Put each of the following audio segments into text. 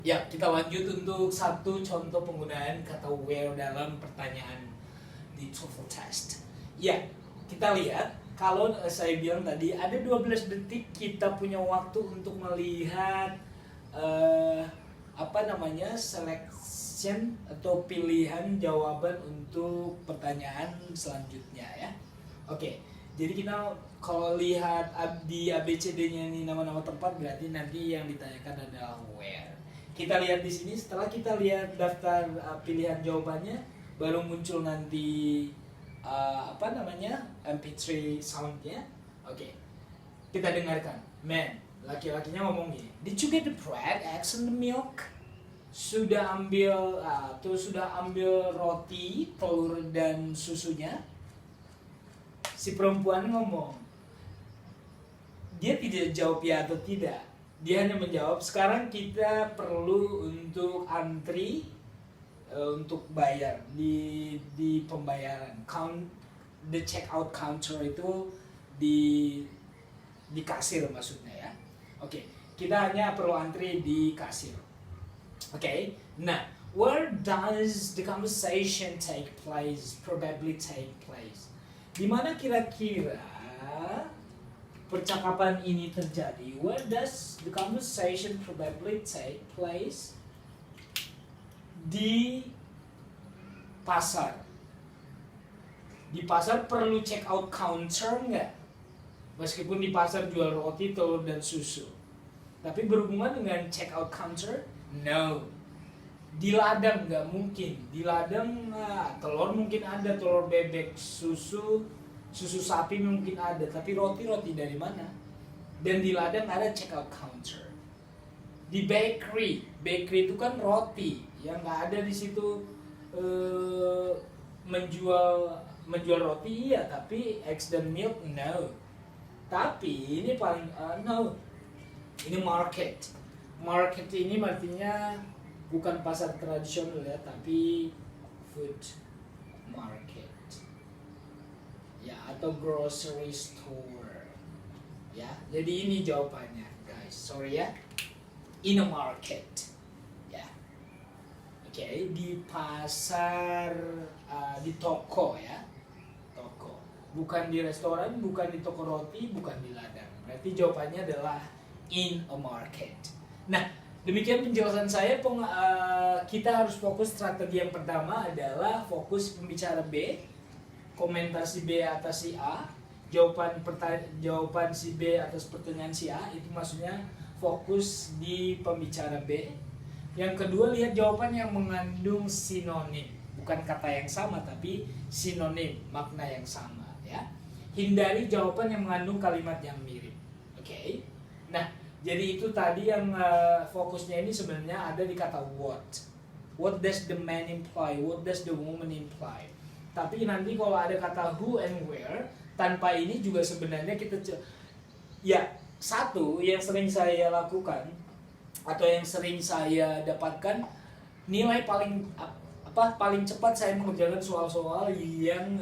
Ya, kita lanjut untuk satu contoh penggunaan kata where dalam pertanyaan di TOEFL test. Ya, kita lihat kalau saya bilang tadi ada 12 detik kita punya waktu untuk melihat eh, selection atau pilihan jawaban untuk pertanyaan selanjutnya ya. Oke, jadi kita kalau lihat di ABCD-nya ini nama-nama tempat, berarti nanti yang ditanyakan adalah where. Kita lihat di sini, setelah kita lihat daftar pilihan jawabannya, baru muncul nanti MP3 soundnya. Oke, kita dengarkan. Man, laki-lakinya ngomong gini, did you get the bread, eggs, and the milk? Sudah ambil roti, telur, dan susunya? Si perempuan ngomong, dia tidak jawab ya atau tidak. Dia hanya menjawab, sekarang kita perlu untuk antri untuk bayar di pembayaran. The checkout counter itu di kasir maksudnya ya. Oke, kita hanya perlu antri di kasir. Oke, nah, where does the conversation take place? Probably take place. Di mana kira-kira percakapan ini terjadi? Where does the conversation probably take place? Di pasar. Di pasar perlu check out counter nggak? Meskipun di pasar jual roti, telur, dan susu. Tapi berhubungan dengan check out counter? No. Di ladang nggak mungkin. Di ladang telur mungkin ada, telur bebek, susu sapi mungkin ada, tapi roti dari mana? Dan di ladang ada check out counter. Di bakery itu kan roti, yang nggak ada di situ menjual roti iya, tapi eggs dan milk no. Tapi ini paling no. Ini market. Market ini artinya bukan pasar tradisional ya, tapi food market. Ya, atau grocery store. Ya, jadi ini jawabannya, guys. Sorry ya. In a market. Ya. Oke, di pasar, di toko ya. Toko. Bukan di restoran, bukan di toko roti, bukan di ladang. Berarti jawabannya adalah in a market. Nah, demikian penjelasan saya. Kita harus fokus strategi yang pertama adalah fokus pembicara B, komentar si B atas si A, jawaban si B atas pertanyaan si A, itu maksudnya fokus di pembicara B. Yang kedua, lihat jawaban yang mengandung sinonim, bukan kata yang sama tapi sinonim, makna yang sama ya. Hindari jawaban yang mengandung kalimat yang mirip. Oke. Nah, jadi itu tadi yang fokusnya ini sebenarnya ada di kata what. What does the man imply? What does the woman imply? Tapi nanti kalau ada kata who and where, tanpa ini juga sebenarnya kita ya, satu yang sering saya lakukan atau yang sering saya dapatkan, nilai paling cepat saya mengerjakan soal-soal yang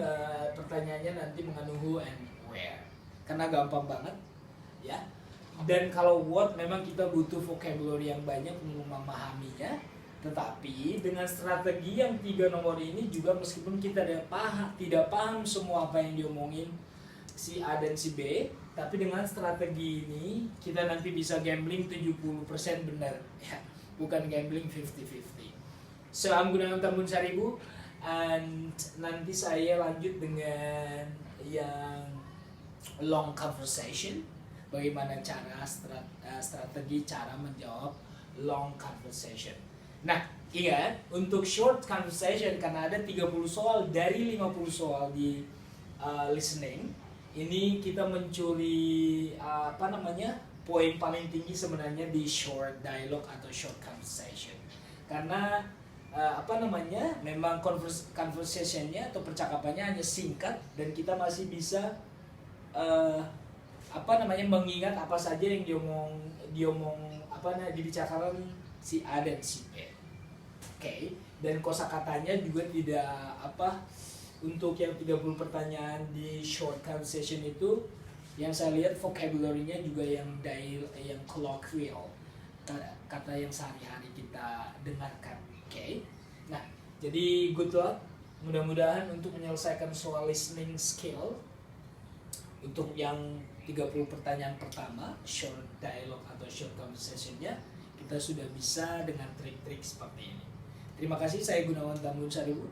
pertanyaannya nanti mengandung who and where, karena gampang banget ya. Dan kalau what memang kita butuh vocabulary yang banyak untuk memahaminya. Tetapi dengan strategi yang 3 nomor ini juga, meskipun kita tidak paham semua apa yang diomongin si A dan si B, tapi dengan strategi ini kita nanti bisa gambling 70% benar ya, bukan gambling 50-50. So I'm Gunawan Tambun Saribu, and nanti saya lanjut dengan yang long conversation, bagaimana cara strategi cara menjawab long conversation. Nah, ingat, untuk short conversation, karena ada 30 soal dari 50 soal di listening, ini kita mencuri poin paling tinggi sebenarnya di short dialogue atau short conversation. Karena memang conversationnya atau percakapannya hanya singkat, dan kita masih bisa mengingat apa saja yang dibicarakan si A dan si B. Oke, dan kosakatanya juga tidak untuk yang 30 pertanyaan di short conversation itu, yang saya lihat vocabulary-nya juga yang colloquial. kata yang sehari-hari kita dengarkan. Oke. Nah, jadi good luck. Mudah-mudahan untuk menyelesaikan soal listening skill untuk yang 30 pertanyaan pertama, short dialogue atau short conversation-nya, kita sudah bisa dengan trik-trik seperti ini. Terima kasih, saya Gunawan Tambun Saribu.